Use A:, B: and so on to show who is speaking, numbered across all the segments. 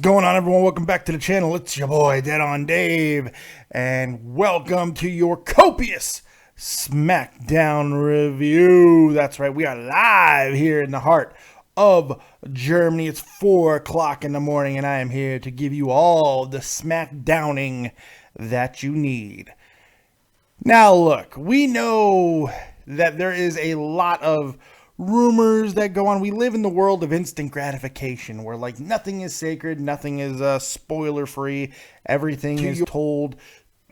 A: going on, everyone? Welcome back to the channel. It's your boy, Dead on Dave, and welcome to your Copious SmackDown review. That's right, we are live here in the heart of Germany. It's 4 o'clock in the morning, and I am here to give you all the SmackDowning that you need. Now, look, we know that there is a lot of rumors that go on. We live in the world of instant gratification where like nothing is sacred, nothing is spoiler free, everything is told.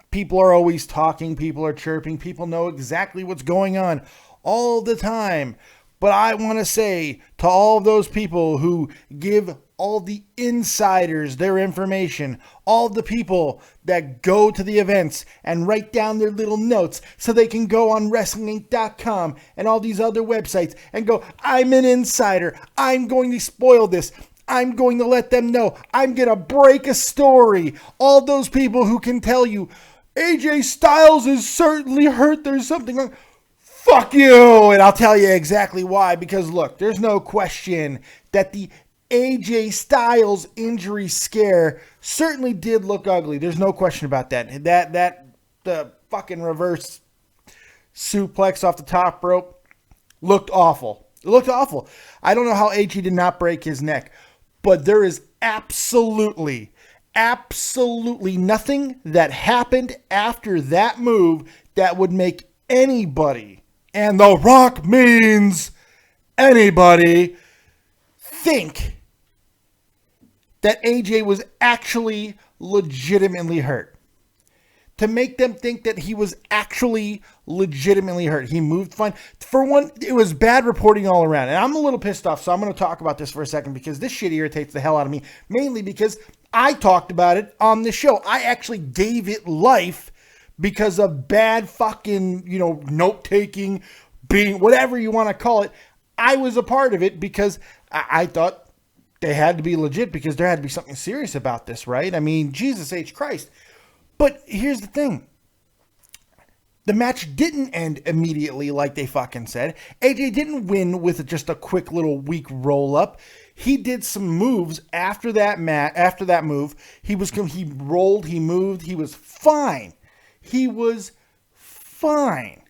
A: People are always talking, people are chirping, people know exactly what's going on all the time. But I want to say to all of those people who give all the insiders their information, all the people that go to the events and write down their little notes so they can go on WrestlingInc.com and all these other websites and go, I'm an insider, I'm going to spoil this, I'm going to let them know, I'm going to break a story. All those people who can tell you, AJ Styles is certainly hurt, there's something wrong. Fuck you! And I'll tell you exactly why. Because look, there's no question that the AJ Styles injury scare certainly did look ugly. There's no question about that. The fucking reverse suplex off the top rope looked awful. It looked awful. I don't know how AJ did not break his neck, but there is absolutely nothing that happened after that move that would make anybody, and The Rock means anybody, think that AJ was actually legitimately hurt. To make them think that he was actually legitimately hurt. He moved fine. For one, it was bad reporting all around. And I'm a little pissed off, so I'm going to talk about this for a second because this shit irritates the hell out of me. Mainly because I talked about it on the show. I actually gave it life because of bad fucking, note-taking, being whatever you want to call it. I was a part of it because I thought they had to be legit because there had to be something serious about this, right? I mean, Jesus H. Christ. But here's the thing. The match didn't end immediately like they fucking said. AJ didn't win with just a quick little weak roll-up. He did some moves after that move. He rolled, he moved, he was fine. He was fine.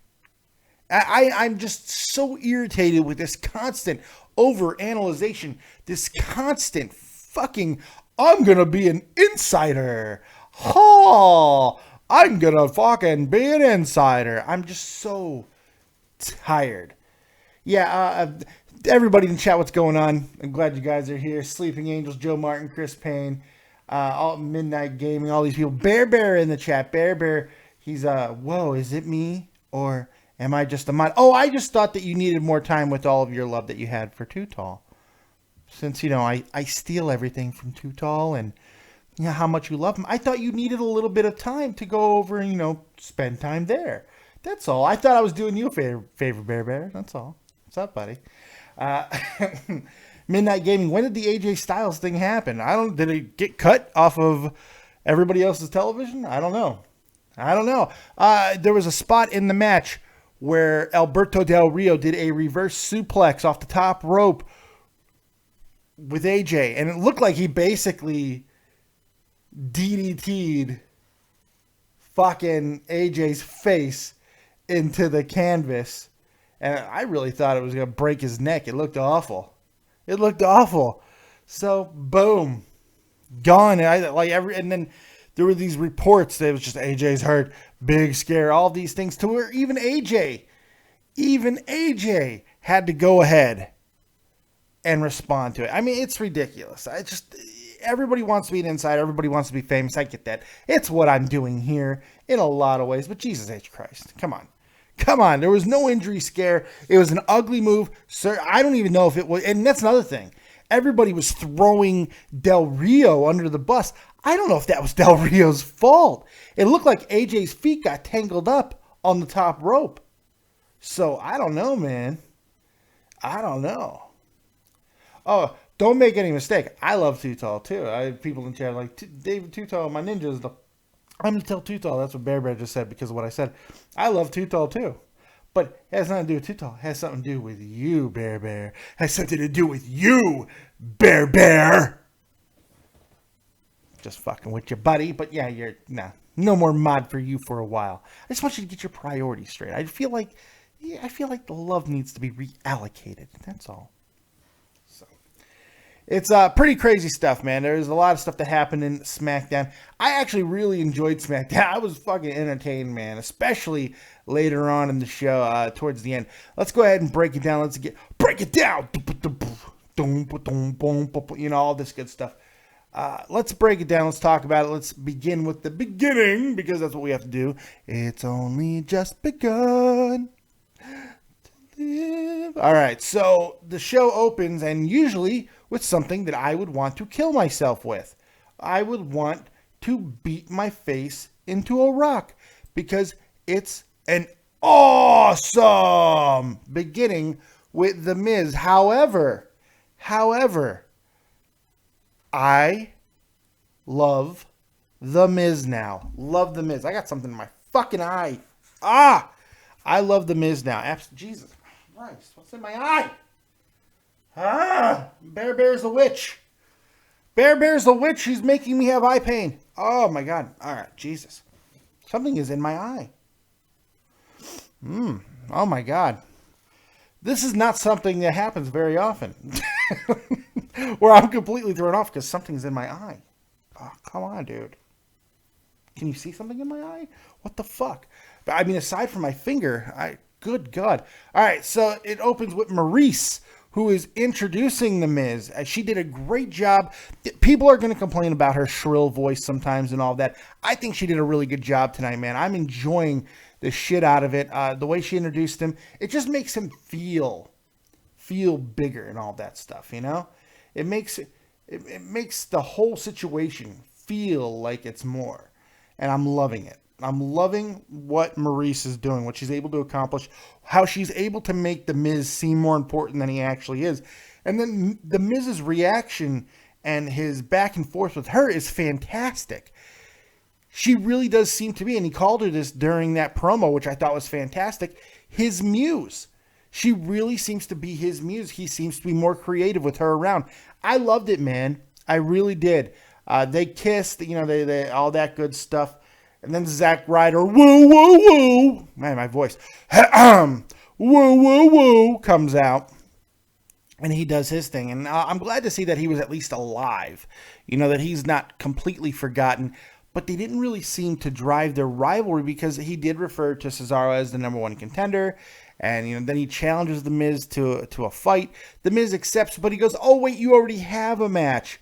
A: I'm just so irritated with this constant overanalyzation, this constant fucking, I'm going to be an insider. Oh, I'm going to fucking be an insider. I'm just so tired. Yeah, everybody in the chat, what's going on? I'm glad you guys are here. Sleeping Angels, Joe Martin, Chris Payne, all Midnight Gaming, all these people. Bear in the chat. Bear. He's, whoa, is it me? Or am I just a mod? Oh, I just thought that you needed more time with all of your love that you had for Too Tall. Since, I steal everything from Too Tall and, how much you love him. I thought you needed a little bit of time to go over and, spend time there. That's all. I thought I was doing you a favor, Bear. That's all. What's up, buddy? Midnight Gaming, when did the AJ Styles thing happen? Did it get cut off of everybody else's television? I don't know. There was a spot in the match where Alberto Del Rio did a reverse suplex off the top rope with AJ, and it looked like he basically DDT'd fucking AJ's face into the canvas, and I really thought it was going to break his neck. It looked awful. So, boom. Gone. And then there were these reports that it was just AJ's hurt, big scare, all these things, to where even AJ had to go ahead and respond to it. I mean, it's ridiculous. Everybody wants to be an insider. Everybody wants to be famous. I get that. It's what I'm doing here in a lot of ways, but Jesus H. Christ. Come on. There was no injury scare. It was an ugly move. Sir, I don't even know if it was, and that's another thing. Everybody was throwing Del Rio under the bus. I don't know if that was Del Rio's fault. It looked like AJ's feet got tangled up on the top rope. So, I don't know, man. I don't know. Oh, don't make any mistake. I love Too Tall, too. I have people in chat like, David Too Tall, my ninja is the... I'm going to tell Too Tall. That's what Bear just said because of what I said. I love Too Tall, too. But it has nothing to do with Too Tall. It has something to do with you, Bear. It has something to do with you, Bear. just fucking with you, buddy. But yeah, no more mod for you for a while. I just want you to get your priorities straight. I feel like the love needs to be reallocated. That's all. So it's pretty crazy stuff, man. There's a lot of stuff that happened in SmackDown. I actually really enjoyed SmackDown. I was fucking entertained, man, especially later on in the show, towards the end. Let's go ahead and break it down. Break it down. You know, all this good stuff. Let's break it down. Let's talk about it. Let's begin with the beginning, because that's what we have to do. It's only just begun to live. All right, so the show opens, and usually with something that I would want to kill myself with. I would want to beat my face into a rock, because it's an awesome beginning with The Miz. However, I love The Miz now. Love The Miz. I got something in my fucking eye. I love The Miz now. Jesus Christ. What's in my eye? Bear's the witch. Bear's the witch. She's making me have eye pain. Oh my God. All right. Jesus. Something is in my eye. Oh my God. This is not something that happens very often. Where I'm completely thrown off because something's in my eye. Oh, come on, dude. Can you see something in my eye? What the fuck? I mean, aside from my finger, good God. All right, so it opens with Maurice, who is introducing The Miz. She did a great job. People are going to complain about her shrill voice sometimes and all that. I think she did a really good job tonight, man. I'm enjoying the shit out of it. The way she introduced him, it just makes him feel bigger and all that stuff, you know? It makes the whole situation feel like it's more. And I'm loving it. I'm loving what Maurice is doing, what she's able to accomplish, how she's able to make The Miz seem more important than he actually is. And then The Miz's reaction and his back and forth with her is fantastic. She really does seem to be, and he called her this during that promo, which I thought was fantastic, his muse. She really seems to be his muse. He seems to be more creative with her around. I loved it, man. I really did. They kissed, you know, they all that good stuff. And then Zack Ryder, woo, woo, woo. Man, my voice. Woo, woo, woo, comes out. And he does his thing. And I'm glad to see that he was at least alive. You know, that he's not completely forgotten. But they didn't really seem to drive their rivalry, because he did refer to Cesaro as the number one contender. And, you know, then he challenges The Miz to a fight. The Miz accepts, but he goes, oh, wait, you already have a match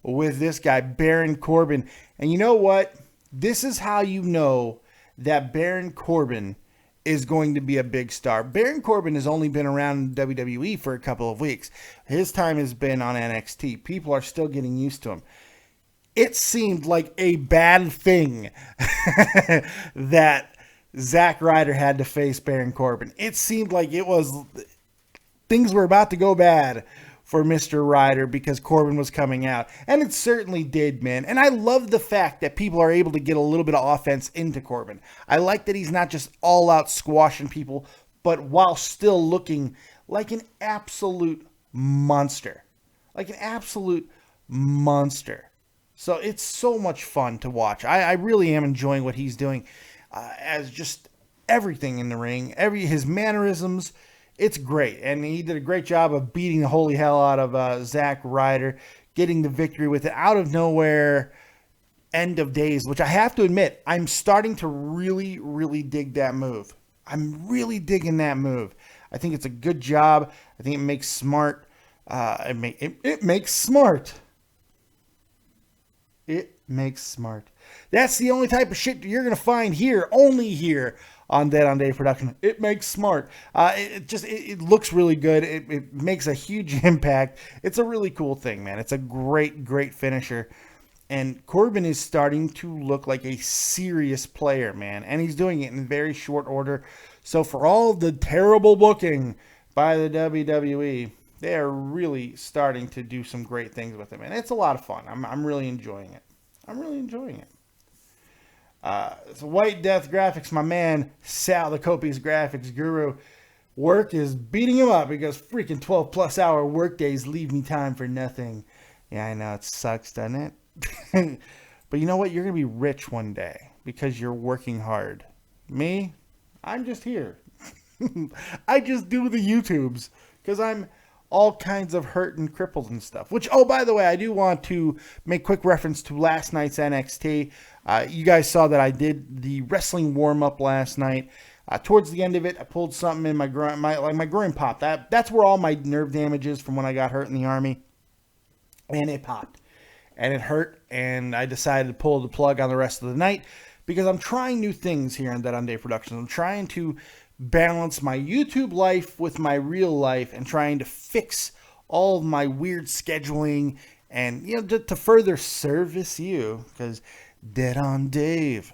A: with this guy, Baron Corbin. And you know what? This is how you know that Baron Corbin is going to be a big star. Baron Corbin has only been around WWE for a couple of weeks. His time has been on NXT. People are still getting used to him. It seemed like a bad thing that Zack Ryder had to face Baron Corbin. It seemed like things were about to go bad for Mr. Ryder because Corbin was coming out. And it certainly did, man. And I love the fact that people are able to get a little bit of offense into Corbin. I like that he's not just all out squashing people, but while still looking like an absolute monster. Like an absolute monster. So it's so much fun to watch. I really am enjoying what he's doing as just everything in the ring. His mannerisms, it's great. And he did a great job of beating the holy hell out of Zack Ryder, getting the victory with it out of nowhere, end of days, which I have to admit, I'm starting to really, really dig that move. I'm really digging that move. I think it's a good job. I think it makes smart. It makes smart. It makes smart. That's the only type of shit you're going to find here, only here on Dead on Dave Production. It makes smart. It looks really good. It makes a huge impact. It's a really cool thing, man. It's a great, great finisher. And Corbin is starting to look like a serious player, man. And he's doing it in very short order. So for all the terrible booking by the WWE, they are really starting to do some great things with him. And it's a lot of fun. I'm really enjoying it. I'm really enjoying it. It's White Death Graphics, my man Sal, the Copious graphics guru. Work is beating him up because freaking 12-plus hour work days leave me time for nothing. Yeah, I know, it sucks, doesn't it? But you know what? You're going to be rich one day because you're working hard. Me? I'm just here. I just do the YouTubes because I'm all kinds of hurt and crippled and stuff. Which, oh, by the way, I do want to make quick reference to last night's NXT. You guys saw that I did the wrestling warm-up last night. Towards the end of it, I pulled something in my groin. My groin popped. That's where all my nerve damage is from when I got hurt in the Army. And it popped. And it hurt. And I decided to pull the plug on the rest of the night because I'm trying new things here on Dead on Day Productions. I'm trying to balance my YouTube life with my real life and trying to fix all of my weird scheduling and, you know, to further service you. Because Dead on Dave.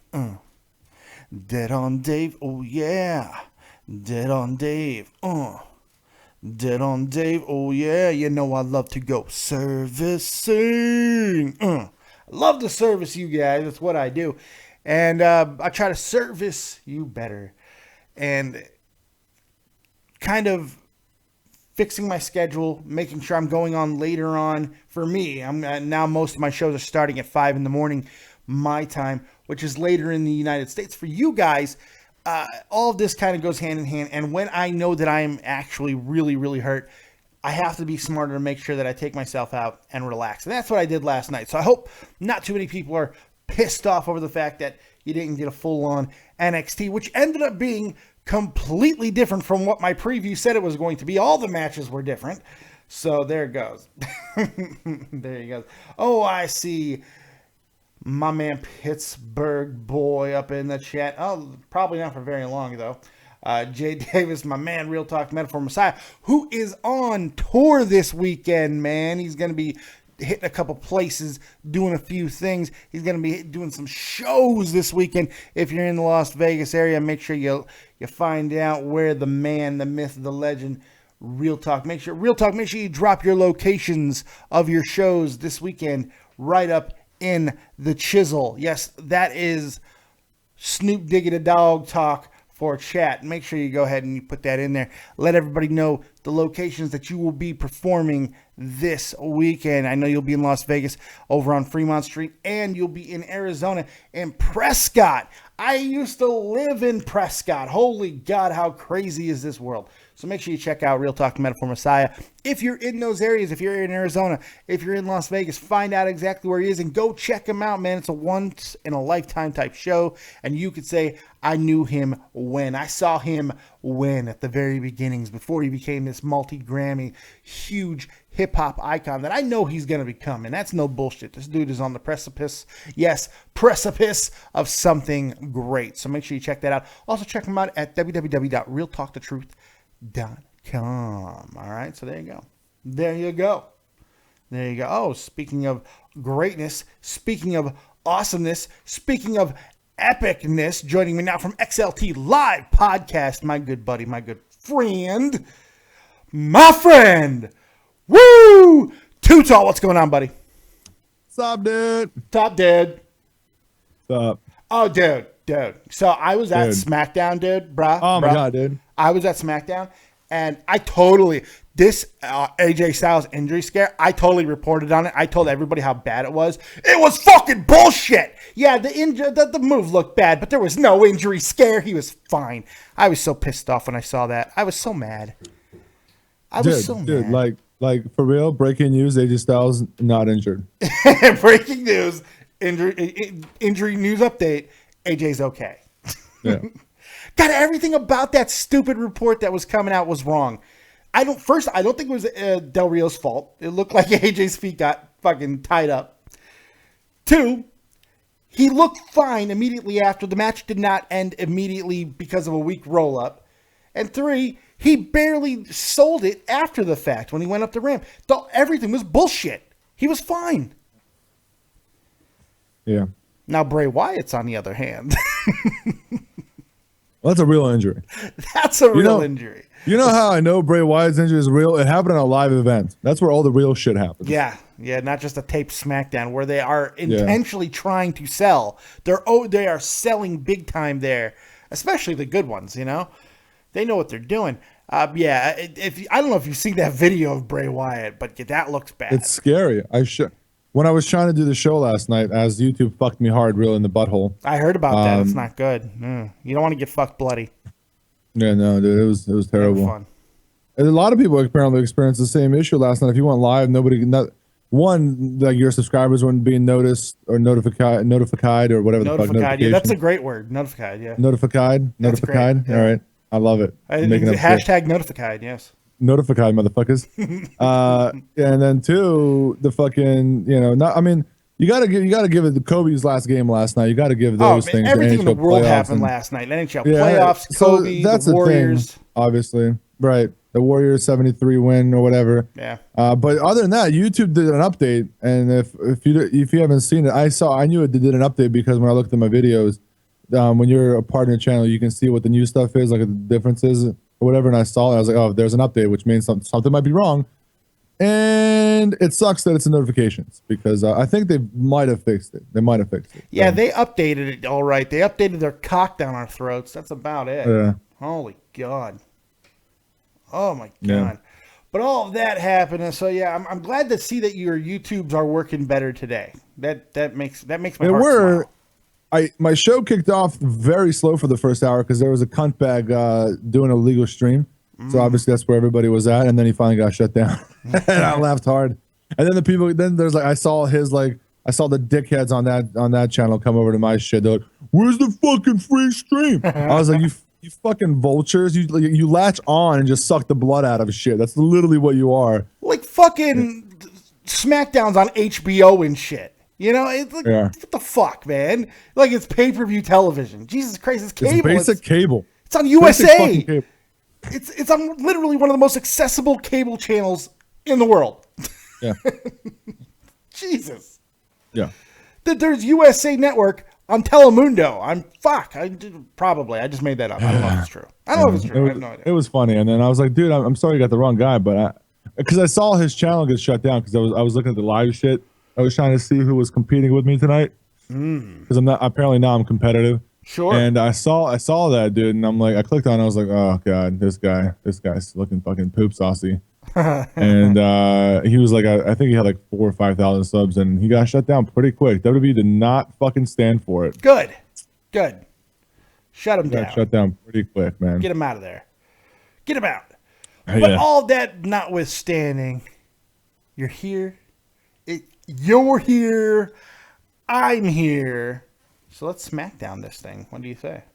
A: Dead on Dave, oh yeah. Dead on Dave, Dead on Dave, oh yeah. You know I love to go servicing. I love to service you guys. That's what I do. And I try to service you better. And kind of fixing my schedule, making sure I'm going on later on. For me, I'm now most of my shows are starting at 5 in the morning, my time, which is later in the United States. For you guys, all of this kind of goes hand in hand. And when I know that I am actually really, really hurt, I have to be smarter to make sure that I take myself out and relax. And that's what I did last night. So I hope not too many people are pissed off over the fact that you didn't get a full-on NXT, which ended up being completely different from what my preview said it was going to be. All the matches were different. So there it goes. There you go. Oh, I see my man Pittsburgh boy up in the chat. Oh, probably not for very long, though. Jay Davis, my man, Real Talk Metaphor Messiah, who is on tour this weekend, man. He's going to be hitting a couple places, doing a few things. He's going to be doing some shows this weekend. If you're in the Las Vegas area, make sure you find out where the man, the myth, the legend, Real Talk. Make sure you drop your locations of your shows this weekend right up in the chisel. Yes, that is Snoop Diggy the Dog talk for chat. Make sure you go ahead and you put that in there. Let everybody know the locations that you will be performing this weekend. I know you'll be in Las Vegas over on Fremont Street, and you'll be in Arizona in Prescott. I used to live in Prescott. Holy God, how crazy is this world? So make sure you check out Real Talk Metaphor Messiah. If you're in those areas, if you're in Arizona, if you're in Las Vegas, find out exactly where he is and go check him out, man. It's a once-in-a-lifetime type show, and you could say, I knew him when. I saw him when at the very beginnings, before he became this multi-Grammy, huge hip-hop icon that I know he's going to become, and that's no bullshit. This dude is on the precipice, yes, precipice of something great. So make sure you check that out. Also check him out at www.realtalkthetruth.com. All right, so there you go. There you go. There you go. Oh, speaking of greatness, speaking of awesomeness, speaking of epicness, joining me now from XLT Live Podcast, my good buddy, my good friend, Woo! Too Tall, what's going on, buddy?
B: What's up, dude?
A: Top dude.
B: What's up?
A: Oh, dude. So I was at SmackDown, dude, bruh.
B: Oh, my God, dude.
A: I was at SmackDown, and this AJ Styles injury scare, I totally reported on it. I told everybody how bad it was. It was fucking bullshit. Yeah, the move looked bad, but there was no injury scare. He was fine. I was so pissed off when I saw that. I was so mad.
B: Dude, like for real, breaking news, AJ Styles not injured.
A: Breaking news, injury news update, AJ's okay.
B: Yeah.
A: God, everything about that stupid report that was coming out was wrong. I don't think it was Del Rio's fault. It looked like AJ's feet got fucking tied up. 2, he looked fine immediately after. The match did not end immediately because of a weak roll-up. And 3, he barely sold it after the fact when he went up the ramp. Everything was bullshit. He was fine.
B: Yeah.
A: Now Bray Wyatt's on the other hand.
B: Well, that's a real injury.
A: That's a real injury.
B: You know how I know Bray Wyatt's injury is real? It happened in a live event. That's where all the real shit happens.
A: Yeah, not just a taped SmackDown where they are intentionally trying to sell. They are selling big time there, especially the good ones, you know? They know what they're doing. I don't know if you've seen that video of Bray Wyatt, but that looks bad.
B: It's scary. when I was trying to do the show last night, as YouTube fucked me hard, real in the butthole.
A: I heard about that. It's not good. You don't want to get fucked bloody.
B: Yeah, no, dude, it was terrible.
A: Fun.
B: And a lot of people apparently experienced the same issue last night. If you went live, like your subscribers weren't being noticed or notified or whatever the fuck.
A: Notified, yeah, that's a great word. Notified, yeah.
B: Notified. Yeah. All right, I love it.
A: Hashtag notified, yes.
B: Notified, motherfuckers. And then two, the fucking, you gotta give it the Kobe's last game last night. You gotta give those things.
A: Everything in the world happened last night. NHL playoffs, Kobe,
B: so that's
A: the Warriors.
B: Thing, obviously, right? The Warriors 73 win or whatever.
A: Yeah.
B: But other than that, YouTube did an update, and if you haven't seen it, I knew it did an update because when I looked at my videos, when you're a partner channel, you can see what the new stuff is, like the differences or whatever. And I saw it, I was like, oh, there's an update, which means something might be wrong. And it sucks that it's in notifications because I think they might have fixed it.
A: Yeah, they updated it all right. They updated their cock down our throats. That's about it.
B: Yeah.
A: Holy God. Oh my God.
B: Yeah.
A: But all of that happened, and so yeah, I'm glad to see that your YouTubes are working better today. That makes my heart smile.
B: My show kicked off very slow for the first hour because there was a cunt bag doing a legal stream. So obviously that's where everybody was at, and then he finally got shut down. And I laughed hard. And then there's like I saw the dickheads on that channel come over to my shit. They're like, "Where's the fucking free stream?" I was like, "You fucking vultures! You latch on and just suck the blood out of shit. That's literally what you are."
A: Like fucking SmackDown's on HBO and shit. It's like, what the fuck, man? Like it's pay-per-view television. Jesus Christ, it's cable.
B: It's basic cable.
A: It's on USA. It's on literally one of the most accessible cable channels in the world.
B: Yeah.
A: Jesus.
B: Yeah.
A: There's USA Network on Telemundo. I just made that up. I don't know if it's true. I have no idea.
B: It was funny, and then I was like, dude, I'm sorry you got the wrong guy, but because I saw his channel get shut down because I was looking at the live shit. I was trying to see who was competing with me tonight because I'm competitive.
A: Sure.
B: And I saw that dude, and I'm like, I clicked on it, I was like, oh god, this guy's looking fucking poop saucy. And he was like, I think he had like 4,000 or 5,000 subs, and he got shut down pretty quick. WWE did not fucking stand for it.
A: Good. Shut him down.
B: Got shut down pretty quick, man.
A: Get him out of there. Get him out. But all that notwithstanding, you're here. You're here. I'm here. So let's SmackDown this thing. What do you say?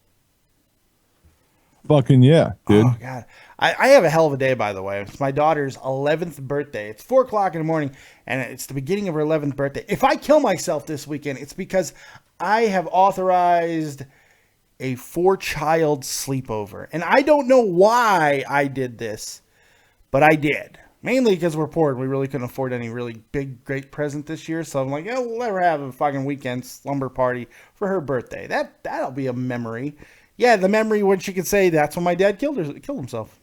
B: Fucking yeah, dude.
A: Oh, God. I have a hell of a day, by the way. It's my daughter's 11th birthday. It's 4 o'clock in the morning, and it's the beginning of her 11th birthday. If I kill myself this weekend, it's because I have authorized a 4-child sleepover. And I don't know why I did this, but I did. Mainly because we're poor and we really couldn't afford any really big, great present this year. So I'm like, yeah, we'll let her have a fucking weekend slumber party for her birthday. That'll be a memory. Yeah, the memory when she could say that's when my dad killed himself.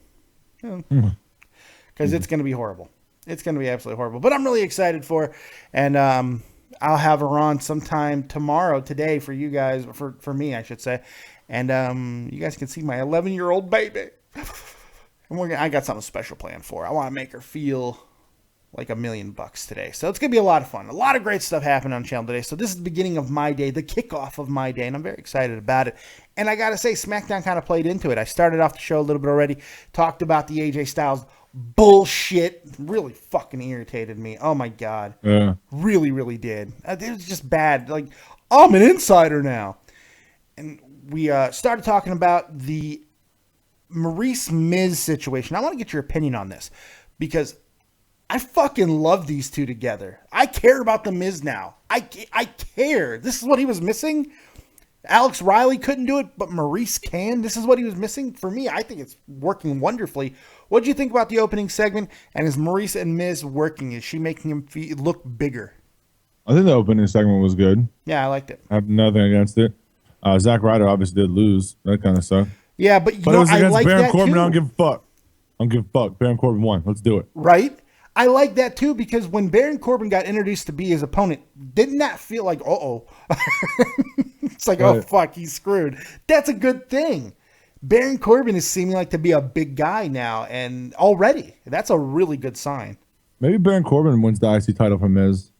A: Because it's going to be horrible. It's going to be absolutely horrible. But I'm really excited for her. And I'll have her on sometime today for you guys, for me, I should say. And you guys can see my 11-year-old baby. And I got something special planned for her. I want to make her feel like $1 million today. So it's going to be a lot of fun. A lot of great stuff happened on the channel today. So this is the beginning of my day, the kickoff of my day, and I'm very excited about it. And I got to say, SmackDown kind of played into it. I started off the show a little bit already, talked about the AJ Styles bullshit. Really fucking irritated me. Oh, my God.
B: Yeah.
A: Really, really did. It was just bad. Like, I'm an insider now. And we started talking about the Maurice Miz situation. I want to get your opinion on this because I fucking love these two together. I care about the Miz now. I care. This is what he was missing. Alex Riley couldn't do it, but Maurice can. This is what he was missing. For me, I think it's working wonderfully. What do you think about the opening segment? And is Maurice and Miz working? Is she making him look bigger?
B: I think the opening segment was good.
A: Yeah, I liked it.
B: I have nothing against it. Zack Ryder obviously did lose. That kind of sucked.
A: Yeah, but
B: it was against Baron Corbin. I don't give a fuck. I don't give a fuck. Baron Corbin won. Let's do it.
A: Right? I like that too because when Baron Corbin got introduced to be his opponent, didn't that feel like, uh-oh? It's like, right. Oh, fuck, he's screwed. That's a good thing. Baron Corbin is seeming like to be a big guy now, and already. That's a really good sign.
B: Maybe Baron Corbin wins the IC title from Miz.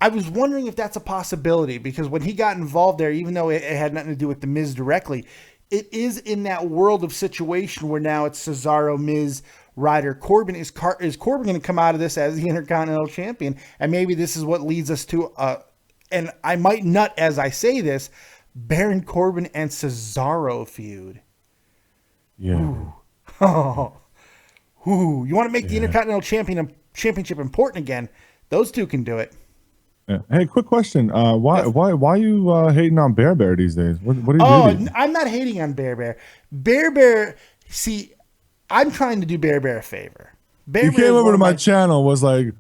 A: I was wondering if that's a possibility, because when he got involved there, even though it had nothing to do with the Miz directly, it is in that world of situation where now it's Cesaro, Miz, Ryder, Corbin. Is Corbin going to come out of this as the Intercontinental Champion? And maybe this is what leads us to, and I might nut as I say this, Baron Corbin and Cesaro feud.
B: Yeah.
A: Ooh. Oh. Ooh. You want to make the Intercontinental Championship important again? Those two can do it.
B: Yeah. Hey, quick question. Why you hating on Bear Bear these days? What do you do?
A: I'm not hating on Bear Bear. Bear Bear, see, I'm trying to do Bear Bear a favor.
B: He came over to my channel, was like,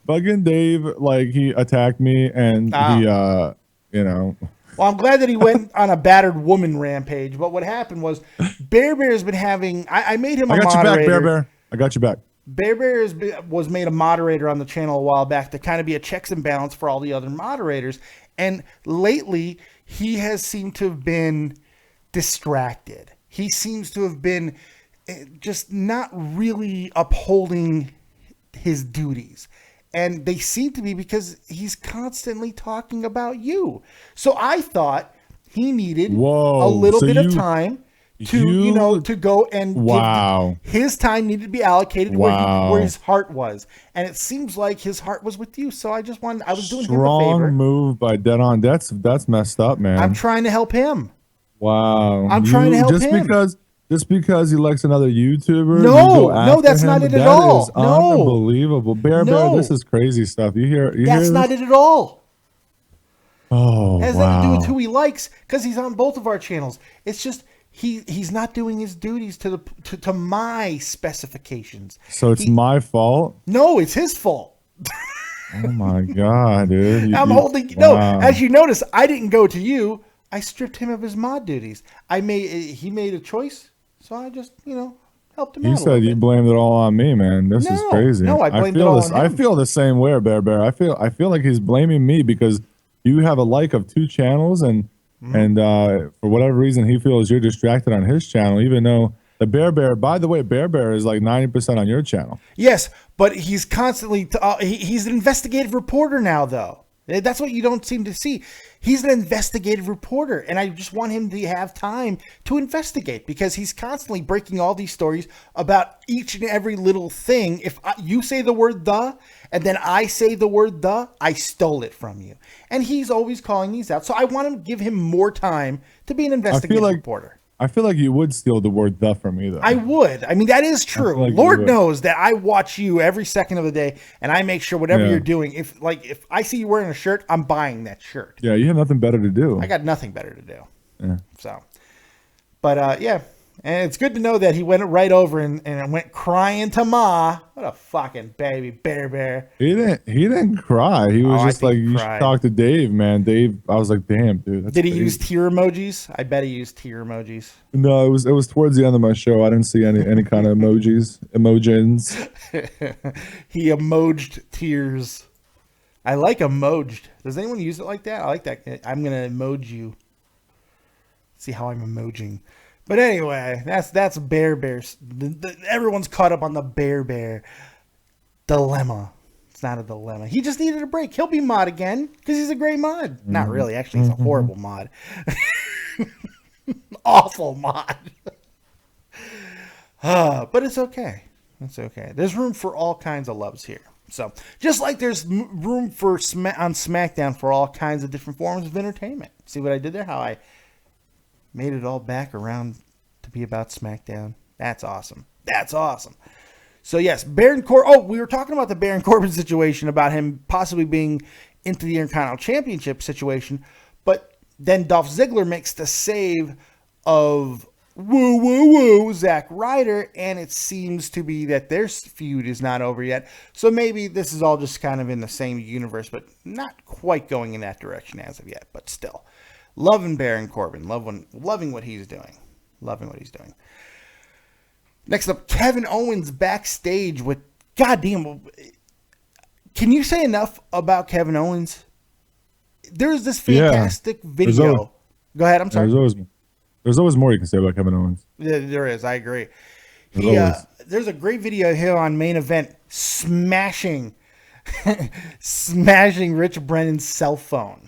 B: fucking Dave, like, he attacked me, and he, you know.
A: Well, I'm glad that he went on a battered woman rampage, but what happened was Bear Bear has been having, I made him a moderator.
B: I got you back, Bear Bear. I got you back.
A: Bear Bear was made a moderator on the channel a while back to kind of be a checks and balance for all the other moderators. And lately, he has seemed to have been distracted. He seems to have been just not really upholding his duties. And they seem to be because he's constantly talking about you. So I thought he needed a little bit of time to go and give his time needed to be allocated where his heart was. And it seems like his heart was with you. So I was doing him a favor.
B: Strong move by Dead On. That's messed up, man.
A: I'm trying to help him.
B: Wow.
A: I'm trying to help him.
B: Just because he likes another YouTuber?
A: No, that's not it at all.
B: That is unbelievable. Bear Bear, this is crazy stuff. You hear
A: that's not it at all.
B: Oh,
A: it has nothing to do with who he likes, because he's on both of our channels. It's just he's not doing his duties to my specifications.
B: So it's my fault?
A: No, it's his fault.
B: Oh my God, dude.
A: As you notice, I didn't go to you. I stripped him of his mod duties. He made a choice. So I just, helped him out.
B: You said you blamed it all on me, man. This is crazy.
A: No, I blamed it all on him.
B: I feel the same way, Bear Bear. I feel like he's blaming me because you have a like of 2 channels, and for whatever reason he feels you're distracted on his channel, even though the Bear Bear. By the way, Bear Bear is like 90% on your channel.
A: Yes, but he's constantly he's an investigative reporter now, though. That's what you don't seem to see. He's an investigative reporter, and I just want him to have time to investigate, because he's constantly breaking all these stories about each and every little thing. If you say the word "the" and then I say the word "the," I stole it from you. And he's always calling these out. So I want to give him more time to be an investigative reporter.
B: I feel like you would steal the word "the" from me, though.
A: I would. I mean, that is true. Like Lord knows that I watch you every second of the day, and I make sure whatever you're doing, if I see you wearing a shirt, I'm buying that shirt.
B: Yeah, you have nothing better to do.
A: I got nothing better to do. Yeah. So, but and it's good to know that he went right over and went crying to Ma. What a fucking baby, Bear Bear.
B: He didn't cry. He was just like, you should talk to Dave, man. Dave, I was like, damn, dude. That's
A: Did he use tear emojis? I bet he used tear emojis.
B: No, it was towards the end of my show. I didn't see any kind of emojis.
A: He emojed tears. I like emojed. Does anyone use it like that? I like that. I'm gonna emoji you. See how I'm emojing. But anyway, that's Bear Bear's. Everyone's caught up on the Bear Bear dilemma. It's not a dilemma. He just needed a break. He'll be mod again because he's a great mod. Not really. Actually, he's a horrible mod. Awful mod. But it's okay. It's okay. There's room for all kinds of loves here. So just like there's room for on SmackDown for all kinds of different forms of entertainment. See what I did there? How I made it all back around to be about SmackDown. That's awesome. That's awesome. So yes, Baron Corbin. Oh, we were talking about the Baron Corbin situation, about him possibly being into the Intercontinental Championship situation. But then Dolph Ziggler makes the save of Zack Ryder, and it seems to be that their feud is not over yet. So maybe this is all just kind of in the same universe, but not quite going in that direction as of yet. But still. Loving Baron Corbin. Loving what he's doing. Loving what he's doing. Next up, Kevin Owens backstage with... Goddamn. Can you say enough about Kevin Owens? There's this fantastic video. Go ahead, I'm sorry.
B: There's always more you can say about Kevin Owens.
A: Yeah, there is. I agree. There's a great video here on Main Event smashing smashing Rich Brennan's cell phone.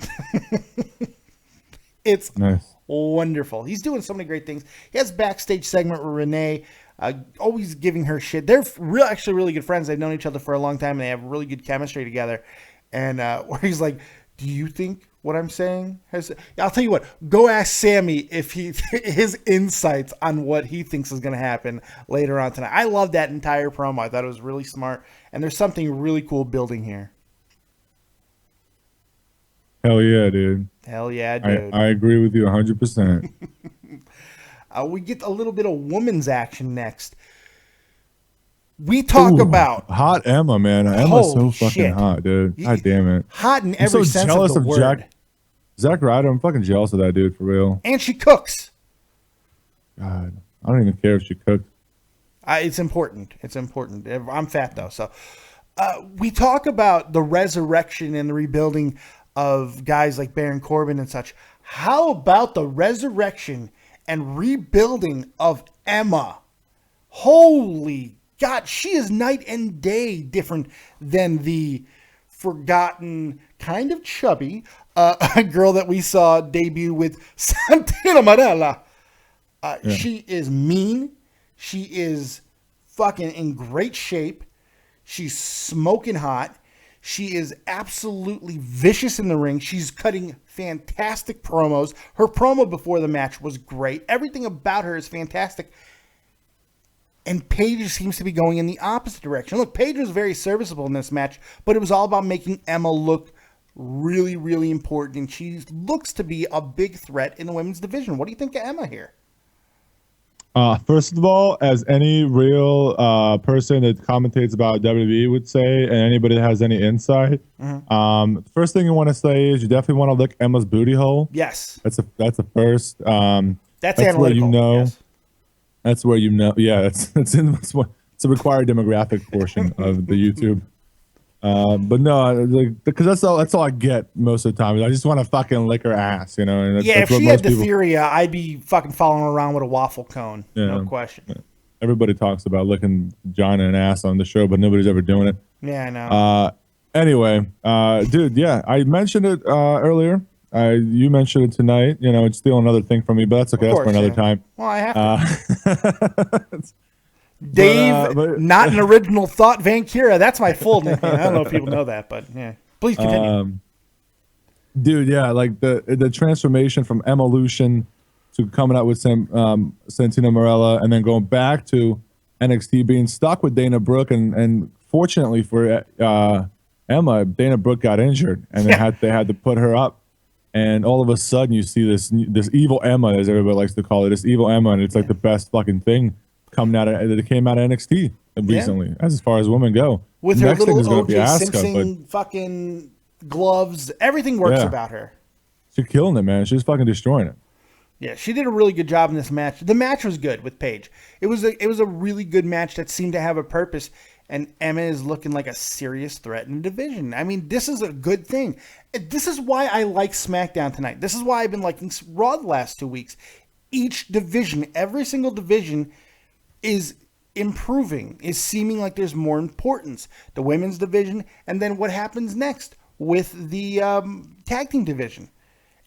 A: It's
B: Nice.
A: wonderful. He's doing so many great things. He has a backstage segment with Renee, always giving her shit. They're actually really good friends. They've known each other for a long time, and they have really good chemistry together. And where he's like, do you think what I'm saying has... I'll tell you what, go ask Sami if his insights on what he thinks is going to happen later on tonight. I love that entire promo. I thought it was really smart, and there's something really cool building here.
B: Hell yeah, dude.
A: Hell yeah, dude.
B: I agree with you 100%.
A: We get a little bit of women's action next. We talk about
B: hot Emma, man. Emma's so fucking
A: shit.
B: hot, dude. God damn it.
A: Hot in
B: I'm
A: every
B: so
A: sense
B: jealous
A: of the
B: of
A: word.
B: Zack Ryder. I'm fucking jealous of that dude, for real.
A: And she cooks.
B: God, I don't even care if she cooked.
A: It's important. It's important. I'm fat, though. So we talk about the resurrection and the rebuilding of guys like Baron Corbin and such. How about the resurrection and rebuilding of Emma? Holy God, she is night and day different than the forgotten, kind of chubby girl that we saw debut with Santino Marella. She is mean. She is fucking in great shape. She's smoking hot. She is absolutely vicious in the ring. She's cutting fantastic promos. Her promo before the match was great. Everything about her is fantastic. And Paige seems to be going in the opposite direction. Look, Paige was very serviceable in this match, but it was all about making Emma look really, really important. And she looks to be a big threat in the women's division. What do you think of Emma here?
B: First of all, as any real person that commentates about WWE would say, and anybody that has any insight, first thing you want to say is you definitely want to lick Emma's booty hole.
A: Yes.
B: That's a first.
A: That's analytical.
B: Where you know.
A: Yes.
B: That's where you know. Yeah, it's a required demographic portion of the YouTube. But no, because that's all I get most of the time. I just want to fucking lick her ass, you know. And that's,
A: if she had diphtheria, I'd be fucking following around with a waffle cone. Yeah, no question.
B: Yeah. Everybody talks about licking vagina and ass on the show, but nobody's ever doing it.
A: Yeah, I know.
B: Anyway, dude, yeah, I mentioned it earlier. You mentioned it tonight. You know, it's still another thing from me, but that's okay. That's for another time.
A: Well, I have to. Dave, not an original thought, Vancura. That's my full nickname. I don't know if people know that, but yeah. Please continue.
B: Dude, yeah, like the transformation from Evolution to coming out with Santino Marella and then going back to NXT, being stuck with Dana Brooke, and fortunately for Emma, Dana Brooke got injured, and they had to put her up. And all of a sudden, you see this evil Emma, as everybody likes to call it, this evil Emma, and it's like the best fucking thing that came out of NXT recently, as far as women go.
A: With her little O.J. Simpson fucking gloves, everything works about her.
B: She's killing it, man. She's fucking destroying it.
A: Yeah, she did a really good job in this match. The match was good with Paige. It was a really good match that seemed to have a purpose. And Emma is looking like a serious threat in the division. I mean, this is a good thing. This is why I like SmackDown tonight. This is why I've been liking Raw the last 2 weeks. Each division, every single division is improving, is seeming like there's more importance. The women's division, and then what happens next with the tag team division.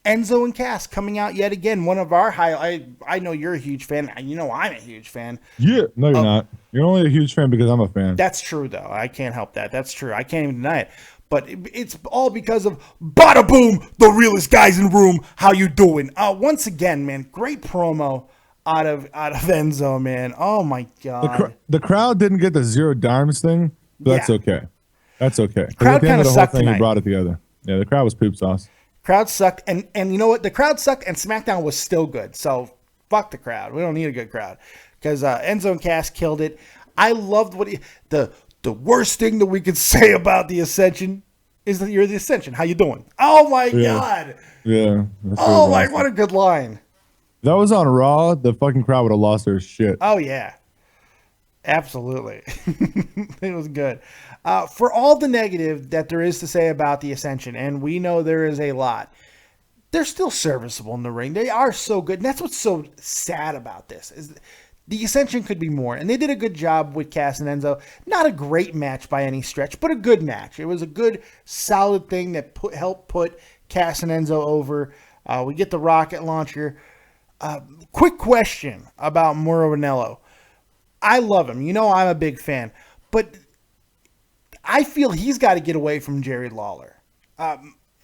A: Enzo and Cass coming out yet again. One of our I know you're a huge fan. You know I'm a huge fan.
B: Yeah, no, you're not. You're only a huge fan because I'm a fan.
A: That's true, though. I can't help that. That's true. I can't even deny it. But it's all because of Bada Boom, the realest guys in the room. How you doing? Once again, man, great promo out of Enzo, man. Oh my God.
B: The crowd didn't get the zero dimes thing, but that's okay. That's okay.
A: Crowd kind of sucked tonight.
B: He brought it together. Yeah, the crowd was poop sauce.
A: Crowd sucked, and you know what? The crowd sucked, and SmackDown was still good. So fuck the crowd. We don't need a good crowd because Enzo and Cass killed it. I loved the worst thing that we could say about the Ascension is that you're the Ascension. How you doing? Oh my God.
B: Yeah.
A: Oh my, what a good line.
B: If that was on Raw, the fucking crowd would have lost their shit.
A: Oh yeah. Absolutely. It was good. For all the negative that there is to say about the Ascension, and we know there is a lot, they're still serviceable in the ring. They are so good. And that's what's so sad about this, is The Ascension could be more, and they did a good job with Cass and Enzo. Not a great match by any stretch, but a good match. It was a good, solid thing that helped put Cass and Enzo over. We get the rocket launcher. Quick question about Mauro Ranallo. I love him. You know I'm a big fan, but I feel he's got to get away from Jerry Lawler.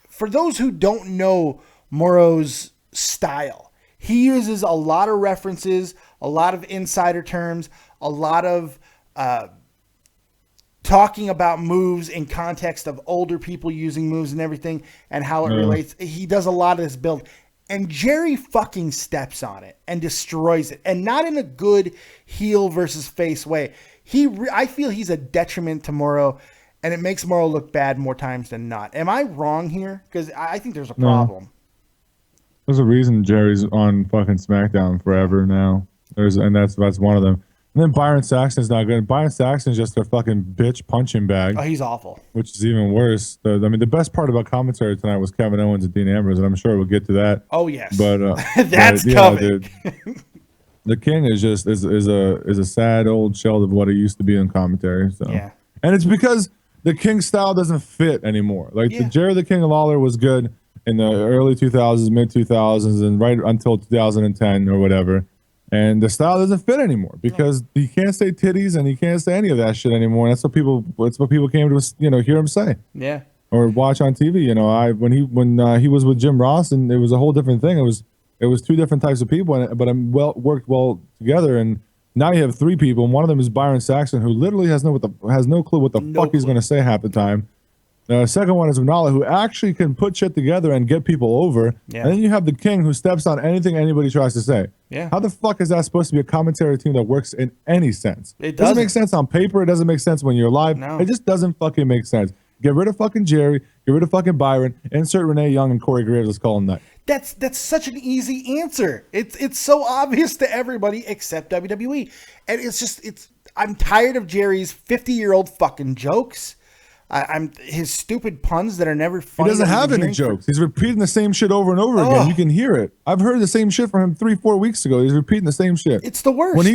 A: For those who don't know Mauro's style, he uses a lot of references, a lot of insider terms, a lot of talking about moves in context of older people using moves and everything and how it relates. He does a lot of this build. And Jerry fucking steps on it and destroys it. And not in a good heel versus face way. I feel he's a detriment to Mauro, and it makes Mauro look bad more times than not. Am I wrong here? Because I think there's a problem.
B: There's a reason Jerry's on fucking SmackDown forever now. And that's one of them. And then Byron Saxton's not good. Byron Saxton's just a fucking bitch punching bag.
A: Oh, he's awful.
B: Which is even worse. The best part about commentary tonight was Kevin Owens and Dean Ambrose, and I'm sure we'll get to that.
A: Oh yes,
B: but
A: that's coming.
B: The King is just is a sad old shell of what he used to be in commentary. So
A: yeah,
B: and it's because the King style doesn't fit anymore. Like the Jerry the King Lawler was good in the early 2000s, mid 2000s, and right until 2010 or whatever. And the style doesn't fit anymore because he can't say titties and he can't say any of that shit anymore. And that's what people came to hear him say.
A: Yeah.
B: Or watch on TV. When he was with Jim Ross, and it was a whole different thing. It was two different types of people, but worked well together. And now you have three people, and one of them is Byron Saxton, who literally has no clue what the fuck he's going to say half the time. The second one is Ranallo, who actually can put shit together and get people over. Yeah. And then you have the King, who steps on anything anybody tries to say.
A: Yeah.
B: How the fuck is that supposed to be a commentary team that works in any sense?
A: It
B: doesn't make sense on paper. It doesn't make sense when you're live.
A: No.
B: It just doesn't fucking make sense. Get rid of fucking Jerry. Get rid of fucking Byron. Insert Renee Young and Corey Graves. Let's call them that.
A: That's such an easy answer. It's so obvious to everybody except WWE. And I'm tired of Jerry's 50-year-old fucking jokes. I'm his stupid puns that are never funny.
B: He doesn't have any jokes. He's repeating the same shit over and over again. You can hear it. I've heard the same shit from him 3-4 weeks ago. He's repeating the same shit.
A: It's the worst.
B: When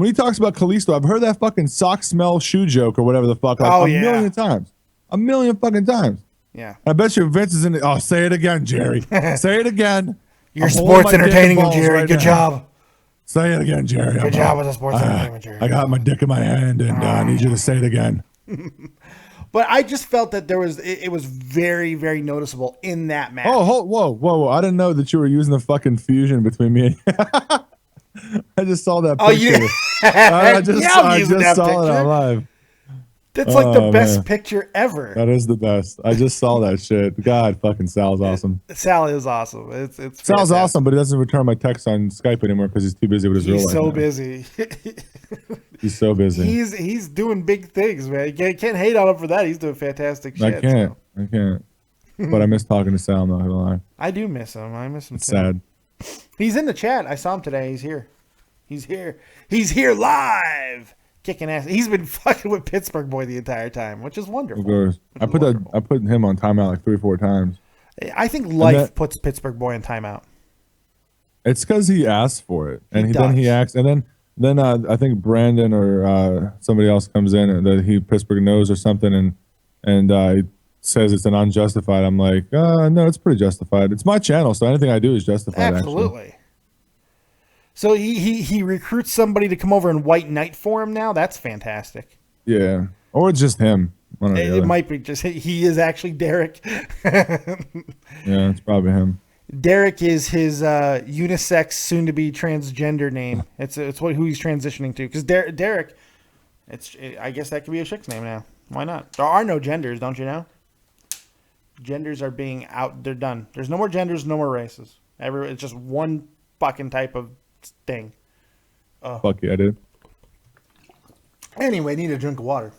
B: he talks about Kalisto, I've heard that fucking sock smell shoe joke or whatever the fuck a million times. A million fucking times.
A: Yeah.
B: I bet you Vince is in it. Oh, say it again, Jerry. Say it again.
A: You're sports entertaining him, Jerry. Good job.
B: Say it again, Jerry.
A: Good job with the sports entertainment, Jerry.
B: I got my dick in my hand, and I need you to say it again.
A: But I just felt that it was very, very noticeable in that match.
B: Oh, whoa. I didn't know that you were using the fucking fusion between me and you. I just saw that picture. I just saw it on live.
A: That's like the best picture ever.
B: That is the best. I just saw that shit. God, fucking Sal's awesome.
A: Sal is awesome. It's
B: Sal's awesome, but he doesn't return my texts on Skype anymore because he's too busy with his real life.
A: He's so busy.
B: He's so busy.
A: He's doing big things, man. You can't hate on him for that. He's doing fantastic shit.
B: I can't. But I miss talking to Sal, I'm not gonna lie.
A: I do miss him. I miss him too.
B: Sad.
A: He's in the chat. I saw him today. He's here. He's here live. Kicking ass. He's been fucking with Pittsburgh Boy the entire time, which is wonderful.
B: Of course. I put him on timeout like 3 or 4 times.
A: I think life puts Pittsburgh Boy in timeout.
B: It's because he asked for it, and then he acts, and then I think Brandon or somebody else comes in and that Pittsburgh knows or something, and he says it's an unjustified. I'm like, no, it's pretty justified. It's my channel, so anything I do is justified.
A: Absolutely.
B: Actually.
A: So he recruits somebody to come over and white knight for him now. That's fantastic.
B: Yeah, or it's just him.
A: It might be just he is actually Derek.
B: Yeah, it's probably him.
A: Derek is his unisex, soon-to-be transgender name. It's who he's transitioning to. Because Derek, I guess that could be a chick's name now. Why not? There are no genders, don't you know? Genders are being out. They're done. There's no more genders, no more races. It's just one fucking type of thing.
B: Fuck yeah, I did.
A: Anyway, need a drink of water.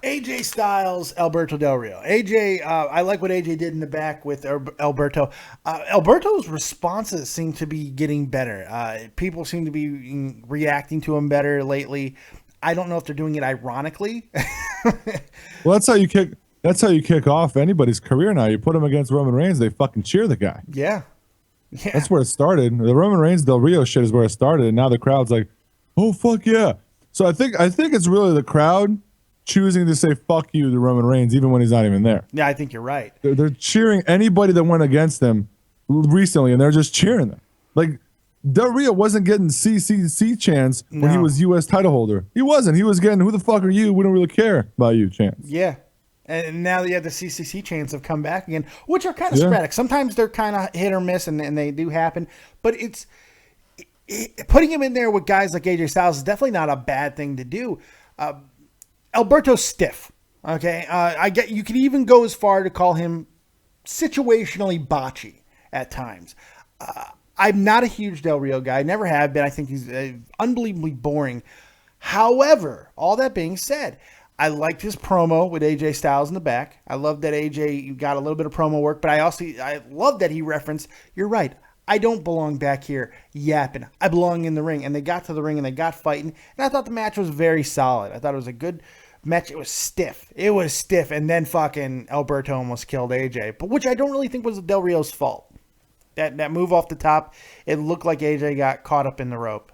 A: AJ Styles, Alberto Del Rio. AJ, I like what AJ did in the back with Alberto. Alberto's responses seem to be getting better. People seem to be reacting to him better lately. I don't know if they're doing it ironically.
B: Well, that's how you kick off anybody's career now. You put him against Roman Reigns, they fucking cheer the guy.
A: Yeah. Yeah.
B: That's where it started. The Roman Reigns Del Rio shit is where it started, and now the crowd's like, "Oh fuck yeah!" So I think it's really the crowd choosing to say "fuck you" to Roman Reigns, even when he's not even there.
A: Yeah, I think you're right.
B: They're cheering anybody that went against them recently, and they're just cheering them. Like Del Rio wasn't getting CCC chants when he was U.S. title holder. He wasn't. He was getting "Who the fuck are you? We don't really care about you" chants.
A: Yeah. And now the CCC chants have come back again, which are kind of sporadic. Sometimes they're kind of hit or miss, and they do happen. But putting him in there with guys like AJ Styles is definitely not a bad thing to do. Alberto's stiff. Okay, I get you can even go as far to call him situationally botchy at times. I'm not a huge Del Rio guy. Never have been. I think he's unbelievably boring. However, all that being said, I liked his promo with AJ Styles in the back. I love that AJ got a little bit of promo work, but I love that he referenced, "You're right, I don't belong back here yapping. I belong in the ring." And they got to the ring and they got fighting. And I thought the match was very solid. I thought it was a good match. It was stiff. And then fucking Alberto almost killed AJ, but which I don't really think was Del Rio's fault. That move off the top, it looked like AJ got caught up in the rope.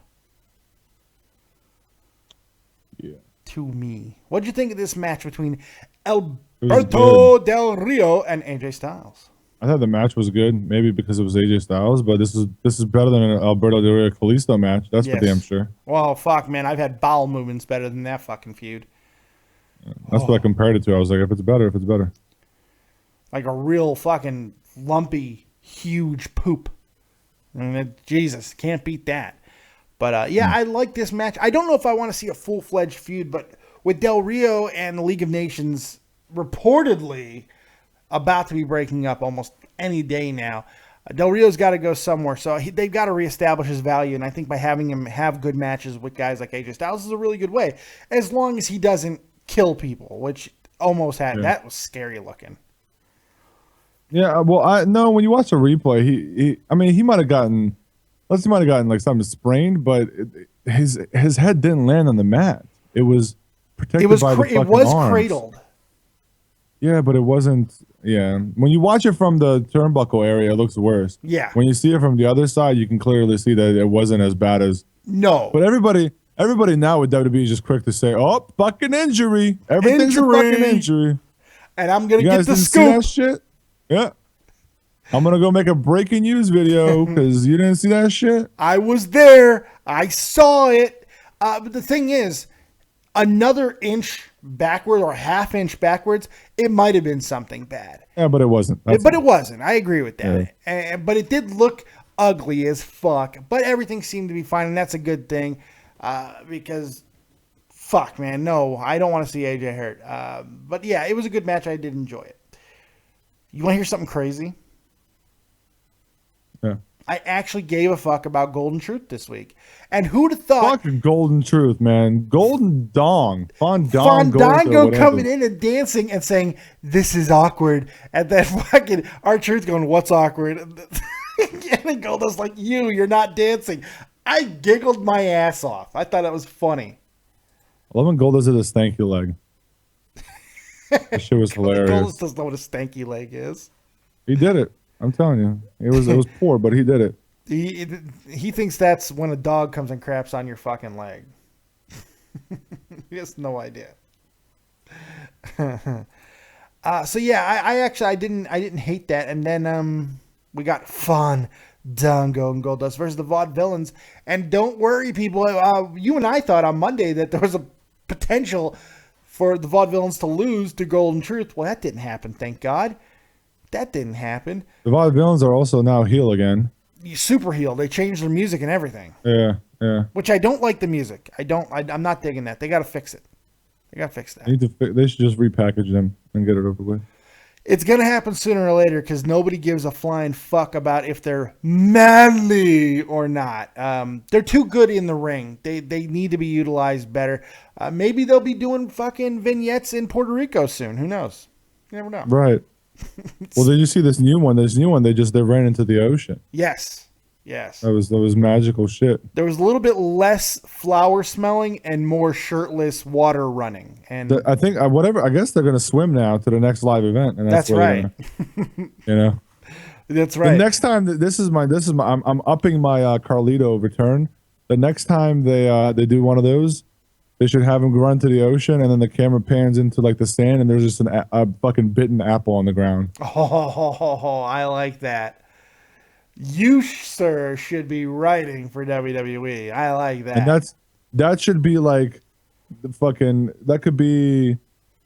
B: Yeah.
A: To me. What'd you think of this match between Alberto Del Rio and AJ Styles?
B: I thought the match was good, maybe because it was AJ Styles, but this is better than an Alberto Del Rio Kalisto match. That's for damn sure.
A: Well, fuck, man, I've had bowel movements better than that fucking feud.
B: That's what I compared it to. I was like, if it's better.
A: Like a real fucking lumpy, huge poop. I mean, Jesus, can't beat that. But I like this match. I don't know if I want to see a full-fledged feud, but with Del Rio and the League of Nations reportedly about to be breaking up almost any day now, Del Rio's got to go somewhere. So they've got to reestablish his value, and I think by having him have good matches with guys like AJ Styles is a really good way, as long as he doesn't kill people, which almost had. Yeah. That was scary looking.
B: Yeah, well, when you watch the replay, he might have gotten. He might have gotten like something sprained, but his head didn't land on the mat. It was protected by the fucking arms. It was
A: cradled.
B: Yeah, but it wasn't. Yeah, when you watch it from the turnbuckle area, it looks worse.
A: Yeah.
B: When you see it from the other side, you can clearly see that it wasn't as bad as.
A: No.
B: But everybody now with WWE is just quick to say, "Oh, fucking injury! Everything's a fucking injury."
A: And I'm gonna get the scoop.
B: See that shit? Yeah. I'm going to go make a breaking news video because you didn't see that shit.
A: I was there. I saw it. But the thing is, another inch backward or half inch backwards, it might have been something bad.
B: Yeah, but it wasn't.
A: It wasn't. I agree with that. Yeah. But it did look ugly as fuck. But everything seemed to be fine, and that's a good thing because, fuck, man, no, I don't want to see AJ hurt. But yeah, it was a good match. I did enjoy it. You want to hear something crazy?
B: Yeah.
A: I actually gave a fuck about Golden Truth this week. And who'd have thought...
B: Fucking Golden Truth, man. Golden Dong. Fandango
A: coming in and dancing and saying, "This is awkward." And then fucking R-Truth going, "What's awkward?" And then Golden's like, you're not dancing. I giggled my ass off. I thought it was funny.
B: I love when Gold does this thank you leg. That shit was hilarious.
A: Gold doesn't know what a stanky leg is.
B: He did it. I'm telling you, it was poor, but he did it.
A: He thinks that's when a dog comes and craps on your fucking leg. He has no idea. So yeah, I didn't hate that, and then we got Fandango and Goldust versus the Vaudevillains, and don't worry, people. You and I thought on Monday that there was a potential for the Vaudevillains to lose to Golden Truth. Well, that didn't happen, thank God. That didn't happen.
B: The Vaudevillains are also now heel again.
A: Super heel. They changed their music and everything.
B: Yeah.
A: Which I don't like the music. I'm not digging that. They got to fix it. They got to fix that.
B: They should just repackage them and get it over with.
A: It's going to happen sooner or later because nobody gives a flying fuck about if they're manly or not. They're too good in the ring. They need to be utilized better. Maybe they'll be doing fucking vignettes in Puerto Rico soon. Who knows? You never know.
B: Right. Well, did you see this new one? They ran into the ocean.
A: Yes.
B: That was magical shit.
A: There was a little bit less flower smelling and more shirtless water running. And
B: I think I guess they're going to swim now to the next live event, and that's
A: right.
B: You know.
A: That's right.
B: The next time I'm upping my Carlito return. The next time they do one of those, they should have him run to the ocean, and then the camera pans into like the sand, and there's just a fucking bitten apple on the ground.
A: Oh, I like that. You, sir, should be writing for WWE. I like that.
B: And that should be like the fucking, that could be,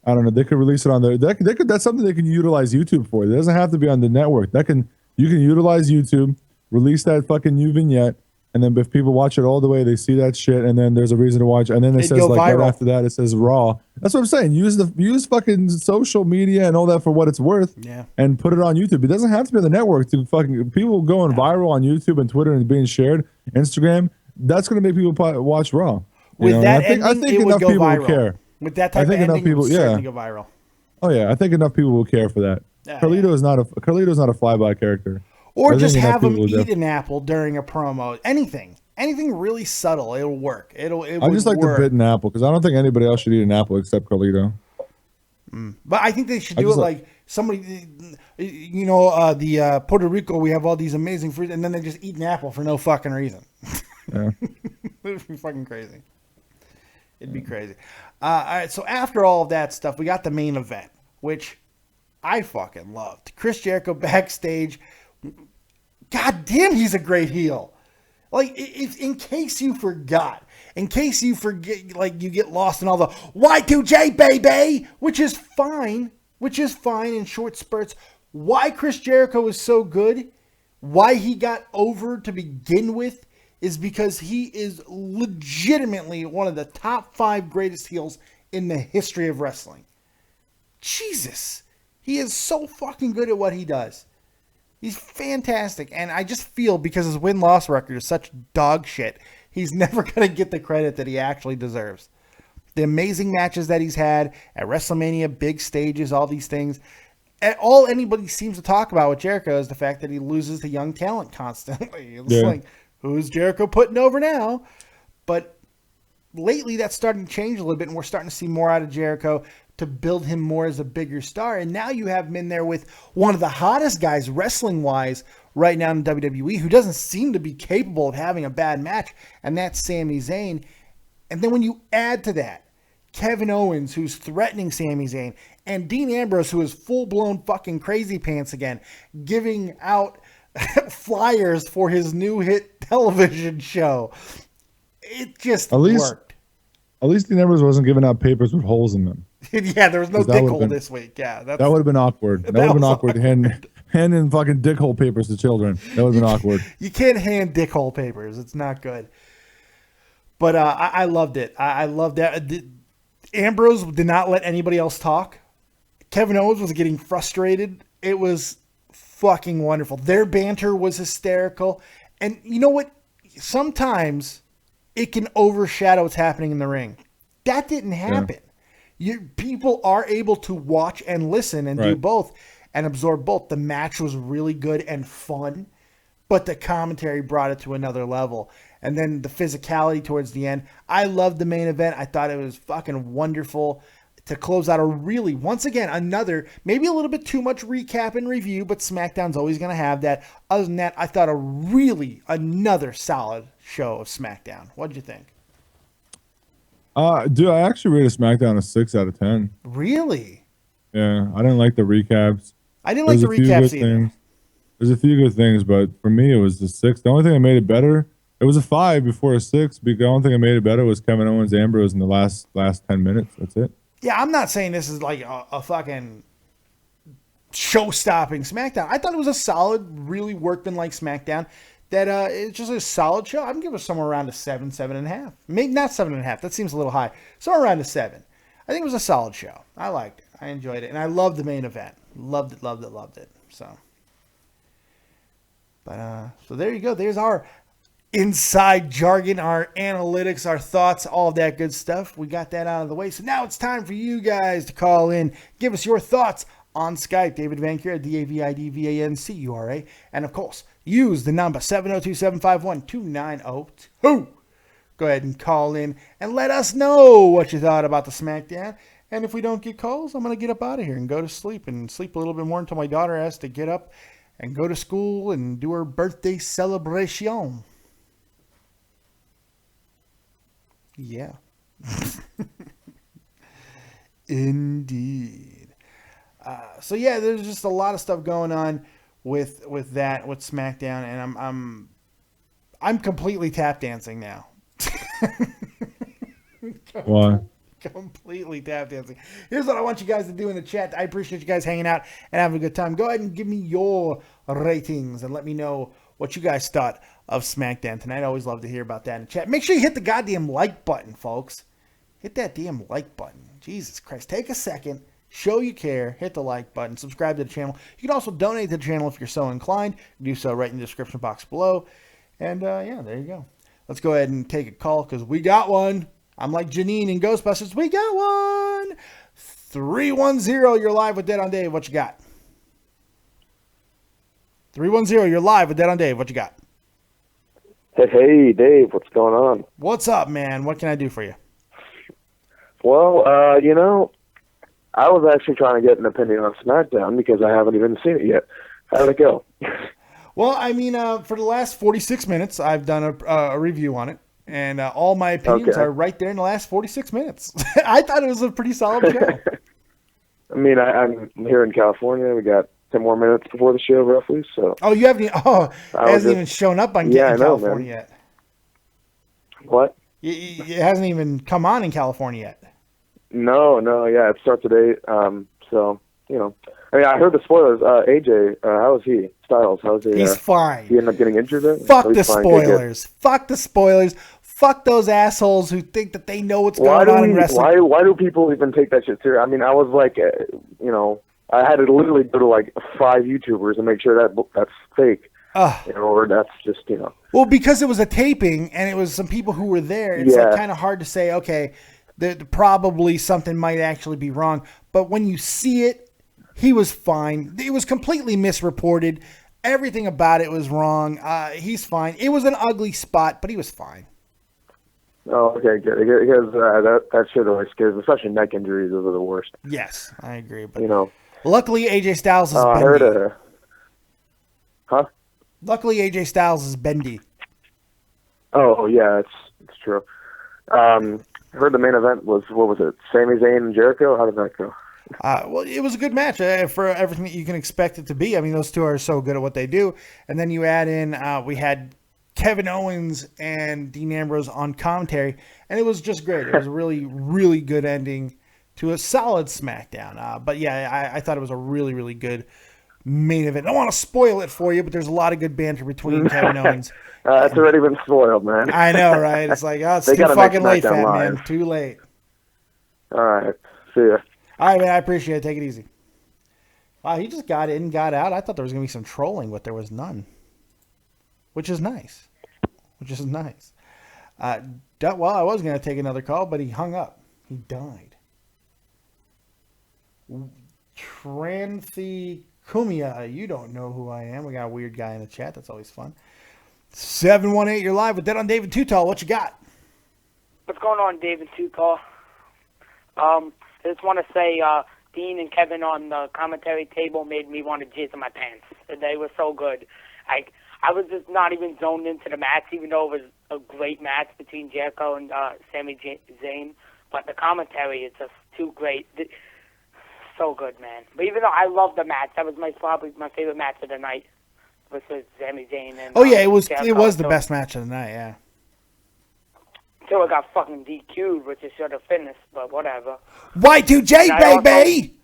B: I don't know, they could release it on there. That's something they can utilize YouTube for. It doesn't have to be on the network. You can utilize YouTube, release that fucking new vignette, and then if people watch it all the way, they see that shit, and then there's a reason to watch. And then it says like right after that, it says Raw. That's what I'm saying. Use fucking social media and all that for what it's worth.
A: Yeah.
B: And put it on YouTube. It doesn't have to be on the network. To fucking people going viral on YouTube and Twitter and being shared, Instagram. That's gonna make people watch Raw.
A: With that ending,
B: I think
A: it
B: enough
A: would go
B: people
A: viral.
B: will care.
A: With that type of ending, it would certainly go viral.
B: Oh yeah, I think enough people will care for that. Carlito is not a flyby character.
A: Or just have him eat an apple during a promo. Anything really subtle, it'll work. I just like the bitten apple because I don't think anybody else should eat an apple except Carlito. But I think they should do it like somebody, the Puerto Rico. We have all these amazing fruits, and then they just eat an apple for no fucking reason.
B: Yeah,
A: it'd be fucking crazy. It'd be crazy. All right, so after all of that stuff, we got the main event, which I fucking loved. Chris Jericho backstage. God damn, he's a great heel. Like, if in case you forget, like you get lost in all the Y2J, baby, which is fine in short spurts. Why Chris Jericho is so good, why he got over to begin with, is because he is legitimately one of the top 5 greatest heels in the history of wrestling. Jesus. He is so fucking good at what he does. He's fantastic. And I just feel because his win-loss record is such dog shit, he's never going to get the credit that he actually deserves. The amazing matches that he's had at WrestleMania, big stages, all these things. And all anybody seems to talk about with Jericho is the fact that he loses to young talent constantly. It's like, who's Jericho putting over now? But lately that's starting to change a little bit, and we're starting to see more out of Jericho to build him more as a bigger star. And now you have him in there with one of the hottest guys wrestling-wise right now in WWE who doesn't seem to be capable of having a bad match, and that's Sami Zayn. And then when you add to that Kevin Owens, who's threatening Sami Zayn, and Dean Ambrose, who is full-blown fucking crazy pants again, giving out flyers for his new hit television show. It just worked.
B: At least Dean Ambrose wasn't giving out papers with holes in them.
A: Yeah, there was no dick hole this week. Yeah,
B: that would have been awkward. That would have been awkward. Handing fucking dick hole papers to children. That would have been awkward.
A: You can't hand dick hole papers. It's not good. But I loved it. I loved that. Ambrose did not let anybody else talk. Kevin Owens was getting frustrated. It was fucking wonderful. Their banter was hysterical. And you know what? Sometimes it can overshadow what's happening in the ring. That didn't happen. People are able to watch and listen and do both and absorb both. The match was really good and fun, but the commentary brought it to another level. And then the physicality towards the end. I loved the main event. I thought it was fucking wonderful to close out a really, once again, another, maybe a little bit too much recap and review, but SmackDown's always going to have that. Other than that, I thought another solid show of SmackDown. What'd you think?
B: Dude, I actually rated SmackDown a 6 out of 10.
A: Really?
B: Yeah, I didn't like the recaps.
A: I didn't like the recaps either.
B: There's a few good things, but for me, it was the 6. The only thing that made it better, it was a 5 before a 6. Because the only thing that made it better was Kevin Owens Ambrose in the last 10 minutes. That's it. Yeah,
A: I'm not saying this is like a fucking show-stopping SmackDown. I thought it was a solid, really workman-like SmackDown. That it's just a solid show. I'm gonna give it somewhere around a 7, 7.5. Maybe not 7.5. That seems a little high. Somewhere around a 7. I think it was a solid show. I liked it. I enjoyed it, and I loved the main event. Loved it. So, but so there you go. There's our inside jargon, our analytics, our thoughts, all that good stuff. We got that out of the way. So now it's time for you guys to call in, give us your thoughts on Skype. David Vancura, DavidVancura, and of course, use the number 702-751-2902. Go ahead and call in and let us know what you thought about the SmackDown. And if we don't get calls, I'm going to get up out of here and go to sleep and sleep a little bit more until my daughter has to get up and go to school and do her birthday celebration. Yeah. Indeed. So yeah, there's just a lot of stuff going on with SmackDown, and I'm completely tap dancing now.
B: Why?
A: Completely tap dancing. Here's what I want you guys to do in the chat. I appreciate you guys hanging out and having a good time. Go ahead and give me your ratings and let me know what you guys thought of SmackDown tonight. I always love to hear about that in the chat. Make sure you hit the goddamn like button, folks. Hit that damn like button. Jesus Christ. Take a second. Show you care. Hit the like button. Subscribe to the channel. You can also donate to the channel if you're so inclined. Do so right in the description box below. And yeah, there you go. Let's go ahead and take a call because we got one. I'm like Janine in Ghostbusters. We got one. 310, you're live with Dead on Dave. What you got? 310, you're live with Dead on Dave. What you got?
C: Hey, Dave, what's going on?
A: What's up, man? What can I do for you?
C: Well, I was actually trying to get an opinion on SmackDown because I haven't even seen it yet. How'd it go?
A: Well, I mean, for the last 46 minutes, I've done a review on it. And all my opinions are right there in the last 46 minutes. I thought it was a pretty solid show.
C: I mean, I'm here in California. We got 10 more minutes before the show, roughly. So.
A: Oh, you haven't? Oh, it hasn't even shown up on California yet.
C: What?
A: It hasn't even come on in California yet.
C: No, yeah, it starts today. So I mean, I heard the spoilers. AJ, how is he? Styles, how's he?
A: He's fine.
C: He ended up getting injured then?
A: Fuck the spoilers. Fuck the spoilers. Fuck those assholes who think that they know what's going on in wrestling.
C: Why do people even take that shit serious? I mean, I was like, I had to literally go to like 5 YouTubers and make sure that's fake. Or that's just,
A: Well, because it was a taping and it was some people who were there, it's like kind of hard to say, okay, probably something might actually be wrong. But when you see it, he was fine. It was completely misreported. Everything about it was wrong. He's fine. It was an ugly spot, but he was fine.
C: Oh, okay, good. Because that shit always scares me, especially neck injuries. Those are the worst.
A: Yes, I agree. But luckily, AJ Styles is bendy.
C: I heard
A: Luckily, AJ Styles is bendy.
C: Oh yeah, it's true. I heard the main event was, what was it? Sami Zayn and Jericho. How did that go?
A: Well, it was a good match for everything that you can expect it to be. I mean, those two are so good at what they do. And then you add in, we had Kevin Owens and Dean Ambrose on commentary, and it was just great. It was a really, really good ending to a solid SmackDown. But yeah, I thought it was a really, really good main event. I don't want to spoil it for you, but there's a lot of good banter between Kevin Owens.
C: It's already been spoiled, man.
A: I know, right? It's like, it's too fucking late, fat man. Too late.
C: All right. See ya.
A: All right, man. I appreciate it. Take it easy. Wow, he just got in, got out. I thought there was going to be some trolling, but there was none. Which is nice. Well, I was going to take another call, but he hung up. He died. Tranthi Kumia, you don't know who I am. We got a weird guy in the chat. That's always fun. 718, you're live with Dead on David Tutal. What you got?
D: What's going on, David Tutal? I just want to say Dean and Kevin on the commentary table made me want to jizz in my pants. They were so good. I was just not even zoned into the match, even though it was a great match between Jericho and Sami Zayn. But the commentary is just too great. So good, man. But even though I love the match, that was probably my favorite match of the night. Was Sami Zayn and
A: it was
D: Jericho.
A: It was the best match of the night, yeah.
D: Until it got fucking DQ'd, which it should have finished, but whatever.
A: Y2J, baby!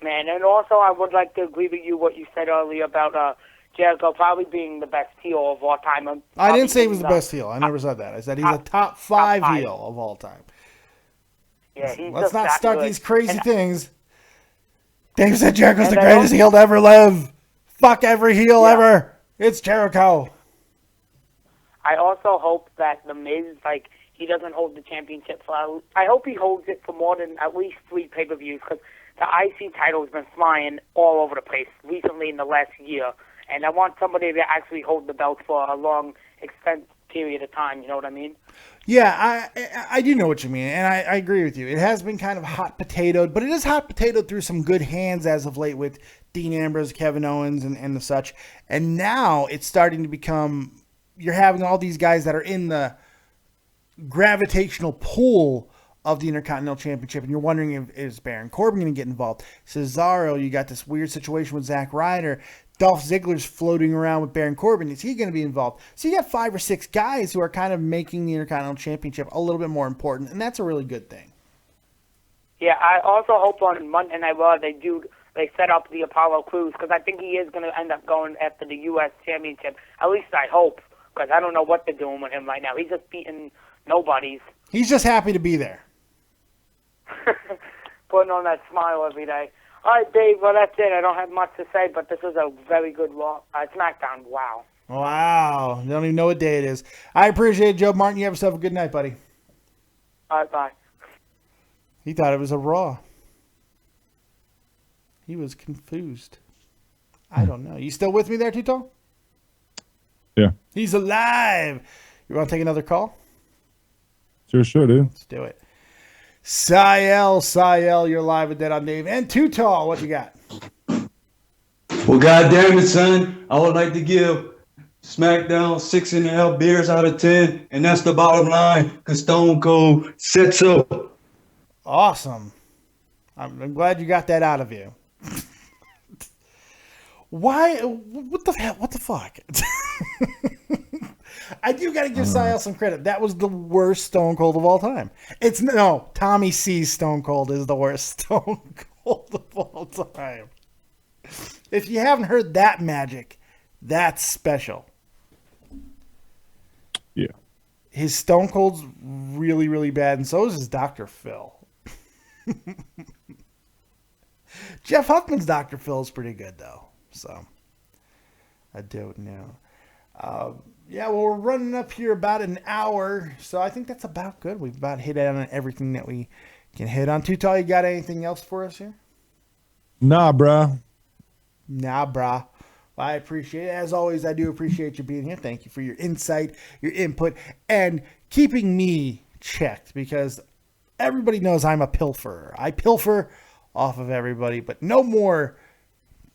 D: Man, and also I would like to agree with you what you said earlier about Jericho probably being the best heel of all time.
A: I didn't say he was the best heel. I never said that. I said he's a top five heel of all time.
D: Yeah,
A: let's not start these crazy things. Dave said Jericho's the greatest heel to ever live. Fuck every heel ever. It's Jericho.
D: I also hope that The Miz, he doesn't hold the championship for... I hope he holds it for more than at least 3 pay-per-views, because the IC title has been flying all over the place recently in the last year, and I want somebody to actually hold the belt for a long, extended period of time, you know what I mean?
A: Yeah, I do know what you mean, and I agree with you. It has been kind of hot potatoed, but it is hot potatoed through some good hands as of late with Dean Ambrose, Kevin Owens, and the such. And now it's starting to become, you're having all these guys that are in the gravitational pull of the Intercontinental Championship, and you're wondering if is Baron Corbin going to get involved. Cesaro, you got this weird situation with Zack Ryder. Dolph Ziggler's floating around with Baron Corbin. Is he going to be involved? So you got 5 or 6 guys who are kind of making the Intercontinental Championship a little bit more important, and that's a really good thing.
D: Yeah, I also hope on Monday Night Raw they set up the Apollo Crews, because I think he is going to end up going after the U.S. Championship. At least I hope, because I don't know what they're doing with him right now. He's just beating nobodies.
A: He's just happy to be there.
D: Putting on that smile every day. All right, Dave, well, that's it. I don't have much to say, but this was a very good Raw. SmackDown. Wow.
A: Wow. I don't even know what day it is. I appreciate it, Joe Martin. You have yourself a good night, buddy.
D: All right, bye.
A: He thought it was a Raw. He was confused. I don't know. You still with me there, Tito?
B: Yeah.
A: He's alive. You want to take another call?
B: Sure, dude.
A: Let's do it. Sayel, you're live with Dead on Dave. And Too Tall, what you got?
E: Well, goddamn it, son. I would like to give SmackDown 6.5 beers out of 10, and that's the bottom line, because Stone Cold said so.
A: Awesome. I'm glad you got that out of you. Why? What the hell? What the fuck? I do got to give Sayel some credit. That was the worst Stone Cold of all time. Tommy C's Stone Cold is the worst Stone Cold of all time. If you haven't heard that magic, that's special.
B: Yeah.
A: His Stone Cold's really, really bad, and so is his Dr. Phil. Jeff Huffman's Dr. Phil is pretty good, though. So, I don't know. Yeah, well, we're running up here about an hour, so I think that's about good. We've about hit on everything that we can hit on. Too Tall, you got anything else for us here?
B: Nah, bruh.
A: Nah, brah. Well, I appreciate it. As always, I do appreciate you being here. Thank you for your insight, your input, and keeping me checked, because everybody knows I'm a pilferer. I pilfer off of everybody, but no more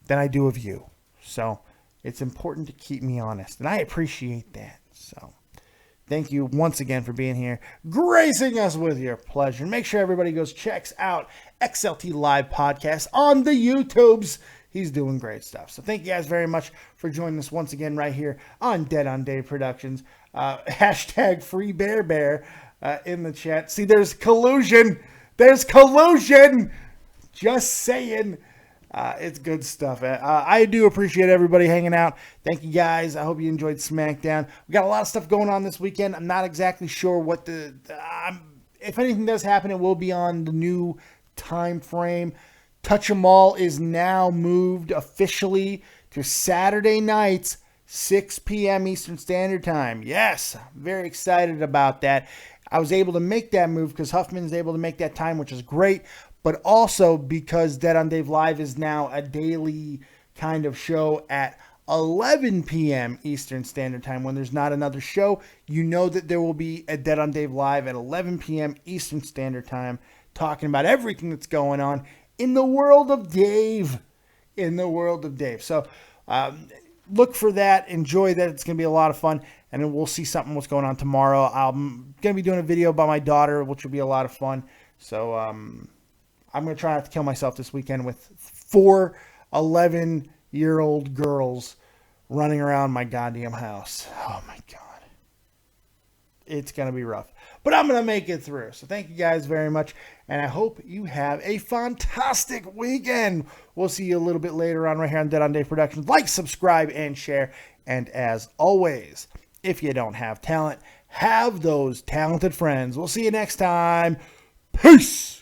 A: than I do of you. So it's important to keep me honest, and I appreciate that. So thank you once again for being here, gracing us with your pleasure. And make sure everybody goes checks out XLT Live Podcast on the YouTubes. He's doing great stuff. So thank you guys very much for joining us once again right here on Dead on Dave Productions. Hashtag Free Bear Bear in the chat. See, there's collusion. There's collusion. Just saying. It's good stuff. I do appreciate everybody hanging out. Thank you guys. I hope you enjoyed SmackDown. We got a lot of stuff going on this weekend. I'm not exactly sure what if anything does happen, it will be on the new time frame. Touch 'em All is now moved officially to Saturday nights, 6 p.m. Eastern Standard Time. Yes, I'm very excited about that. I was able to make that move because Huffman's able to make that time, which is great. But also because Dead on Dave Live is now a daily kind of show at 11 p.m. Eastern Standard Time. When there's not another show, you know that there will be a Dead on Dave Live at 11 p.m. Eastern Standard Time, talking about everything that's going on in the world of Dave. So look for that. Enjoy that. It's going to be a lot of fun. And then we'll see what's going on tomorrow. I'm going to be doing a video about my daughter, which will be a lot of fun. So I'm going to try not to kill myself this weekend with 4 11-year-old girls running around my goddamn house. Oh, my God. It's going to be rough. But I'm going to make it through. So thank you guys very much. And I hope you have a fantastic weekend. We'll see you a little bit later on right here on Dead on Dave Productions. Like, subscribe, and share. And as always, if you don't have talent, have those talented friends. We'll see you next time. Peace.